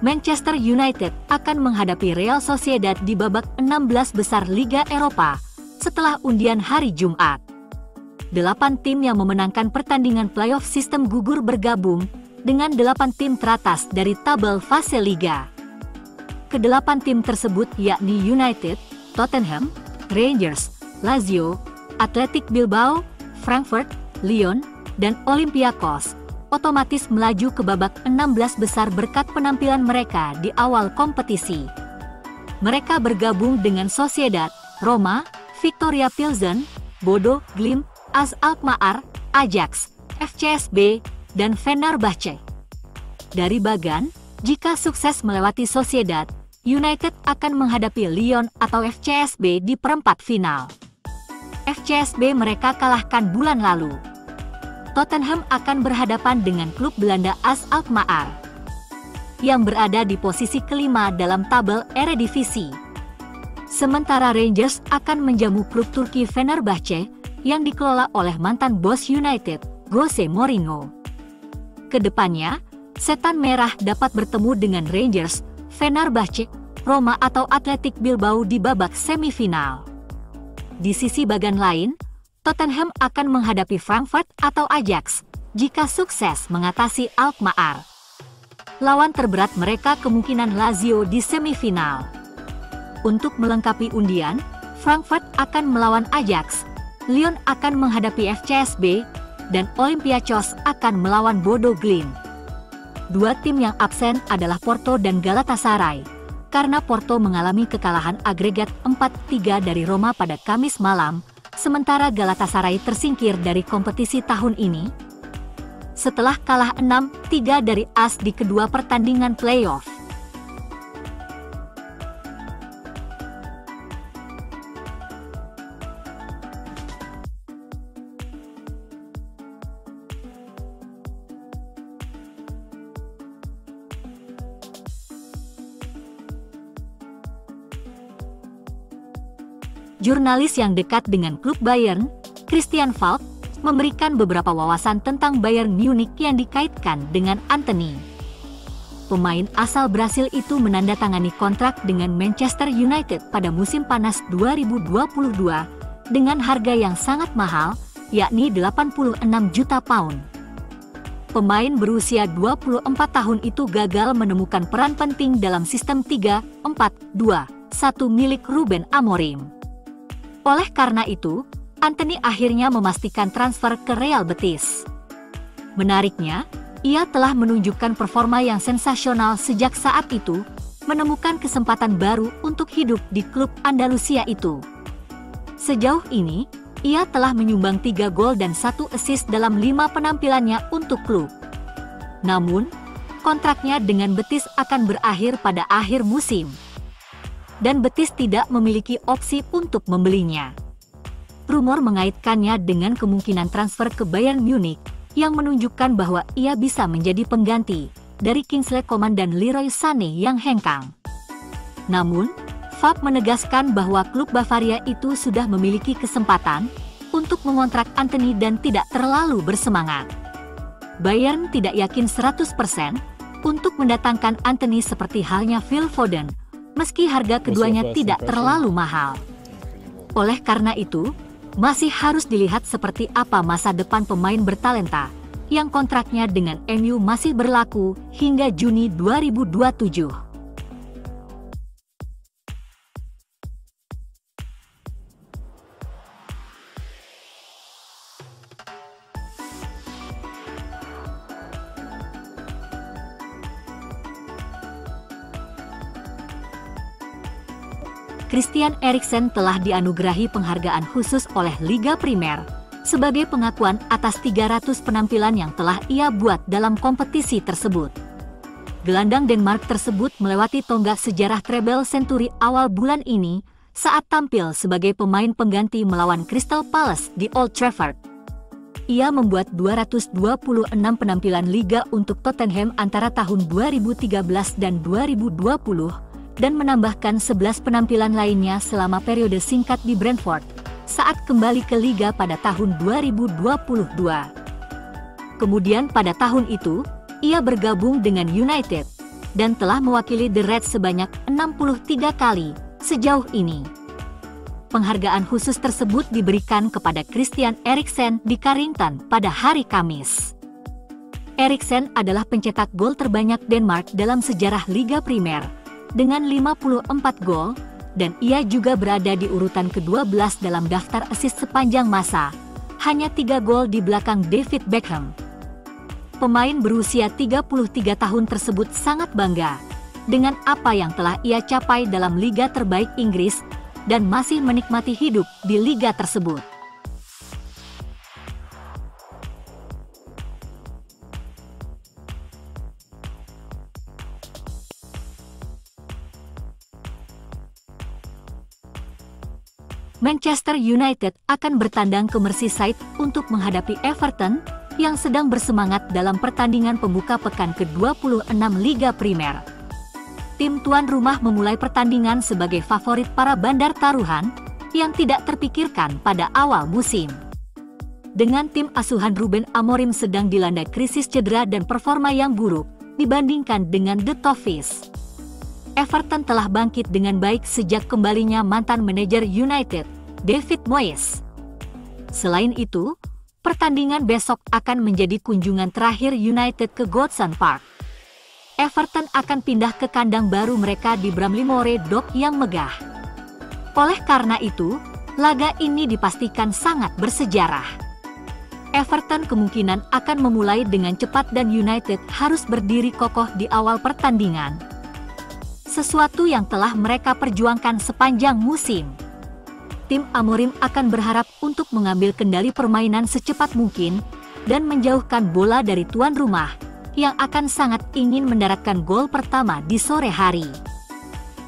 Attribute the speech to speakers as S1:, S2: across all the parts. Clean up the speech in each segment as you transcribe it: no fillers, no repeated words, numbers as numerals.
S1: Manchester United akan menghadapi Real Sociedad di babak 16 besar Liga Eropa setelah undian hari Jumat. 8 tim yang memenangkan pertandingan playoff sistem gugur bergabung dengan 8 tim teratas dari tabel fase Liga. Kedelapan tim tersebut yakni United, Tottenham, Rangers, Lazio, Athletic Bilbao, Frankfurt, Lyon, dan Olympiakos otomatis melaju ke babak 16 besar berkat penampilan mereka di awal kompetisi. Mereka bergabung dengan Sociedad, Roma, Victoria Pilsen, Bodo Glimt, AS Alkmaar, Ajax, FCSB, dan Fenerbahce. Dari Bagan, jika sukses melewati Sociedad, United akan menghadapi Lyon atau FCSB di perempat final. FCSB mereka kalahkan bulan lalu. Tottenham akan berhadapan dengan klub Belanda AS Alkmaar yang berada di posisi kelima dalam tabel Eredivisie. Sementara Rangers akan menjamu klub Turki Fenerbahce yang dikelola oleh mantan bos United, Jose Mourinho. Kedepannya, Setan Merah dapat bertemu dengan Rangers, Fenerbahce, Roma atau Athletic Bilbao di babak semifinal. Di sisi bagan lain, Tottenham akan menghadapi Frankfurt atau Ajax jika sukses mengatasi Alkmaar. Lawan terberat mereka kemungkinan Lazio di semifinal. Untuk melengkapi undian, Frankfurt akan melawan Ajax, Lyon akan menghadapi FCSB, dan Olympiakos akan melawan Bodo Glimt. 2 tim yang absen adalah Porto dan Galatasaray, karena Porto mengalami kekalahan agregat 4-3 dari Roma pada Kamis malam, sementara Galatasaray tersingkir dari kompetisi tahun ini setelah kalah 6-3 dari AS di kedua pertandingan playoff. Jurnalis yang dekat dengan klub Bayern, Christian Falk, memberikan beberapa wawasan tentang Bayern Munich yang dikaitkan dengan Antony. Pemain asal Brasil itu menandatangani kontrak dengan Manchester United pada musim panas 2022 dengan harga yang sangat mahal, yakni 86 juta pound. Pemain berusia 24 tahun itu gagal menemukan peran penting dalam sistem 3-4-2-1 milik Ruben Amorim. Oleh karena itu, Antony akhirnya memastikan transfer ke Real Betis. Menariknya, ia telah menunjukkan performa yang sensasional sejak saat itu, menemukan kesempatan baru untuk hidup di klub Andalusia itu. Sejauh ini, ia telah menyumbang 3 gol dan 1 assist dalam 5 penampilannya untuk klub. Namun, kontraknya dengan Betis akan berakhir pada akhir musim, dan Betis tidak memiliki opsi untuk membelinya. Rumor mengaitkannya dengan kemungkinan transfer ke Bayern Munich, yang menunjukkan bahwa ia bisa menjadi pengganti dari Kingsley Coman dan Leroy Sané yang hengkang. Namun, Falk menegaskan bahwa klub Bavaria itu sudah memiliki kesempatan untuk mengontrak Antony dan tidak terlalu bersemangat. Bayern tidak yakin 100% untuk mendatangkan Antony seperti halnya Phil Foden, meski harga keduanya tidak terlalu mahal. Oleh karena itu, masih harus dilihat seperti apa masa depan pemain bertalenta yang kontraknya dengan MU masih berlaku hingga Juni 2027. Christian Eriksen telah dianugerahi penghargaan khusus oleh Liga Primer sebagai pengakuan atas 300 penampilan yang telah ia buat dalam kompetisi tersebut. Gelandang Denmark tersebut melewati tonggak sejarah treble century awal bulan ini saat tampil sebagai pemain pengganti melawan Crystal Palace di Old Trafford. Ia membuat 226 penampilan Liga untuk Tottenham antara tahun 2013 dan 2020, dan menambahkan 11 penampilan lainnya selama periode singkat di Brentford saat kembali ke Liga pada tahun 2022. Kemudian pada tahun itu, ia bergabung dengan United, dan telah mewakili The Reds sebanyak 63 kali sejauh ini. Penghargaan khusus tersebut diberikan kepada Christian Eriksen di Carrington pada hari Kamis. Eriksen adalah pencetak gol terbanyak Denmark dalam sejarah Liga Primer dengan 54 gol, dan ia juga berada di urutan ke-12 dalam daftar assist sepanjang masa, hanya 3 gol di belakang David Beckham. Pemain berusia 33 tahun tersebut sangat bangga dengan apa yang telah ia capai dalam liga terbaik Inggris dan masih menikmati hidup di liga tersebut. Manchester United akan bertandang ke Merseyside untuk menghadapi Everton yang sedang bersemangat dalam pertandingan pembuka pekan ke-26 Liga Primer. Tim tuan rumah memulai pertandingan sebagai favorit para bandar taruhan yang tidak terpikirkan pada awal musim. Dengan tim asuhan Ruben Amorim sedang dilanda krisis cedera dan performa yang buruk dibandingkan dengan The Toffees, Everton telah bangkit dengan baik sejak kembalinya mantan manajer United, David Moyes. Selain itu, pertandingan besok akan menjadi kunjungan terakhir United ke Goodison Park. Everton akan pindah ke kandang baru mereka di Bramley-Moore Dock yang megah. Oleh karena itu, laga ini dipastikan sangat bersejarah. Everton kemungkinan akan memulai dengan cepat dan United harus berdiri kokoh di awal pertandingan, sesuatu yang telah mereka perjuangkan sepanjang musim. Tim Amorim akan berharap untuk mengambil kendali permainan secepat mungkin dan menjauhkan bola dari tuan rumah yang akan sangat ingin mendaratkan gol pertama di sore hari.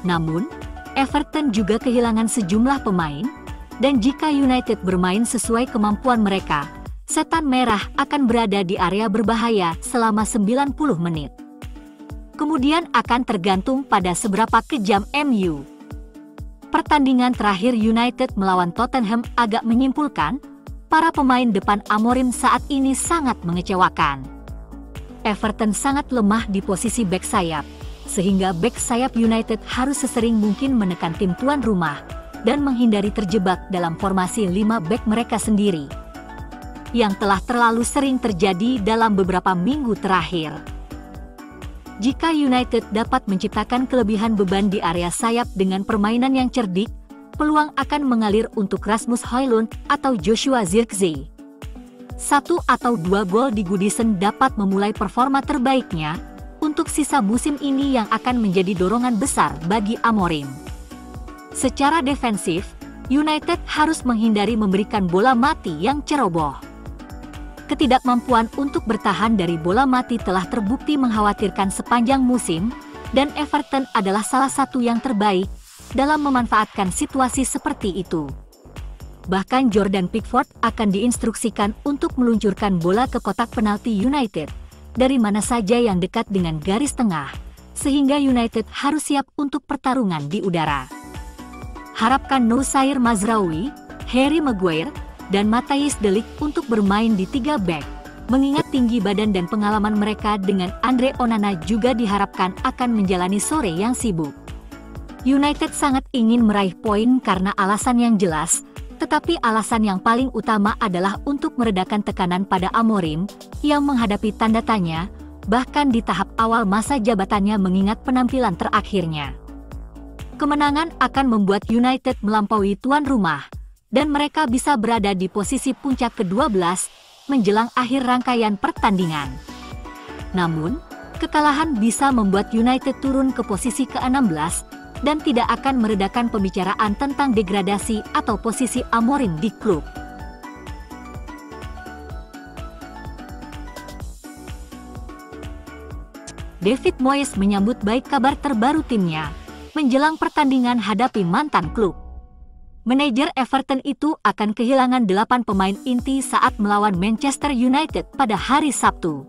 S1: Namun, Everton juga kehilangan sejumlah pemain, dan jika United bermain sesuai kemampuan mereka, setan merah akan berada di area berbahaya selama 90 menit. Kemudian akan tergantung pada seberapa kejam MU. Pertandingan terakhir United melawan Tottenham agak menyimpulkan, para pemain depan Amorim saat ini sangat mengecewakan. Everton sangat lemah di posisi bek sayap, sehingga bek sayap United harus sesering mungkin menekan tim tuan rumah dan menghindari terjebak dalam formasi 5 bek mereka sendiri, yang telah terlalu sering terjadi dalam beberapa minggu terakhir. Jika United dapat menciptakan kelebihan beban di area sayap dengan permainan yang cerdik, peluang akan mengalir untuk Rasmus Højlund atau Joshua Zirkzee. 1 atau 2 gol di Goodison dapat memulai performa terbaiknya untuk sisa musim ini yang akan menjadi dorongan besar bagi Amorim. Secara defensif, United harus menghindari memberikan bola mati yang ceroboh. Ketidakmampuan untuk bertahan dari bola mati telah terbukti mengkhawatirkan sepanjang musim, dan Everton adalah salah satu yang terbaik dalam memanfaatkan situasi seperti itu. Bahkan Jordan Pickford akan diinstruksikan untuk meluncurkan bola ke kotak penalti United dari mana saja yang dekat dengan garis tengah, sehingga United harus siap untuk pertarungan di udara. Harapkan Noussair Mazraoui, Harry Maguire, dan Matthijs de Ligt untuk bermain di 3 bek, mengingat tinggi badan dan pengalaman mereka dengan Andre Onana juga diharapkan akan menjalani sore yang sibuk. United sangat ingin meraih poin karena alasan yang jelas, tetapi alasan yang paling utama adalah untuk meredakan tekanan pada Amorim yang menghadapi tanda tanya, bahkan di tahap awal masa jabatannya mengingat penampilan terakhirnya. Kemenangan akan membuat United melampaui tuan rumah, dan mereka bisa berada di posisi puncak ke-12 menjelang akhir rangkaian pertandingan. Namun, kekalahan bisa membuat United turun ke posisi ke-16 dan tidak akan meredakan pembicaraan tentang degradasi atau posisi Amorim di klub. David Moyes menyambut baik kabar terbaru timnya menjelang pertandingan hadapi mantan klub. Manajer Everton itu akan kehilangan 8 pemain inti saat melawan Manchester United pada hari Sabtu.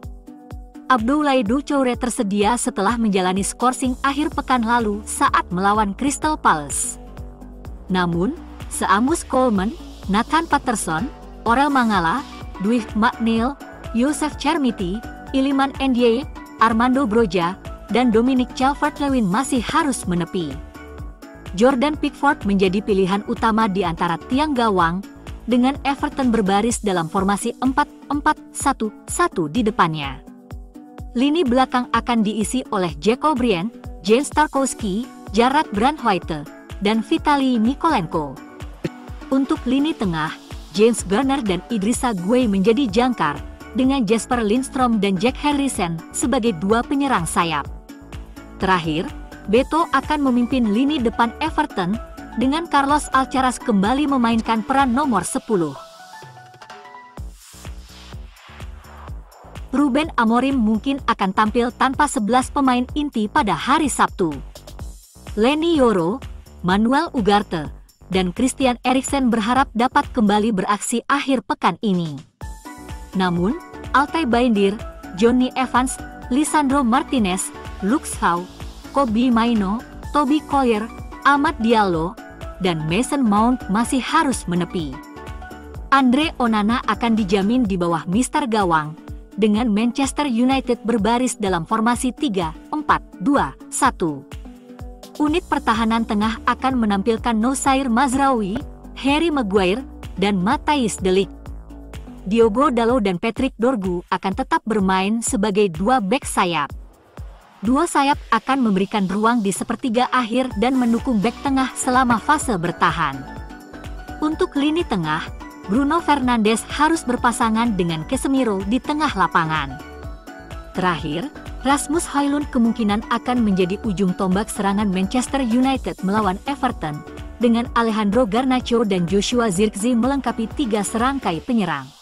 S1: Abdoulaye Doucouré tersedia setelah menjalani skorsing akhir pekan lalu saat melawan Crystal Palace. Namun, Seamus Coleman, Nathan Patterson, Orel Mangala, Dwi McNeil, Youssef Chermiti, Iliman Ndiaye, Armando Broja, dan Dominic Calvert-Lewin masih harus menepi. Jordan Pickford menjadi pilihan utama di antara tiang gawang, dengan Everton berbaris dalam formasi 4-4-1-1 di depannya. Lini belakang akan diisi oleh Jack O'Brien, James Tarkowski, Jarrad Brandtwaite, dan Vitaly Mykolenko. Untuk lini tengah, James Garner dan Idrissa Gueye menjadi jangkar, dengan Jesper Lindstrom dan Jack Harrison sebagai dua penyerang sayap. Terakhir, Beto akan memimpin lini depan Everton, dengan Carlos Alcaraz kembali memainkan peran nomor 10. Ruben Amorim mungkin akan tampil tanpa 11 pemain inti pada hari Sabtu. Leny Yoro, Manuel Ugarte, dan Christian Eriksen berharap dapat kembali beraksi akhir pekan ini. Namun, Altay Bayindir, Johnny Evans, Lisandro Martinez, Luke Shaw, Kobbie Mainoo, Toby Collier, Amad Diallo, dan Mason Mount masih harus menepi. Andre Onana akan dijamin di bawah mister gawang, dengan Manchester United berbaris dalam formasi 3-4-2-1. Unit pertahanan tengah akan menampilkan Noussair Mazraoui, Harry Maguire, dan Matthijs de Ligt. Diogo Dalot dan Patrick Dorgu akan tetap bermain sebagai dua bek sayap. Dua sayap akan memberikan ruang di sepertiga akhir dan mendukung bek tengah selama fase bertahan. Untuk lini tengah, Bruno Fernandes harus berpasangan dengan Casemiro di tengah lapangan. Terakhir, Rasmus Højlund kemungkinan akan menjadi ujung tombak serangan Manchester United melawan Everton, dengan Alejandro Garnacho dan Joshua Zirkzee melengkapi tiga serangkai penyerang.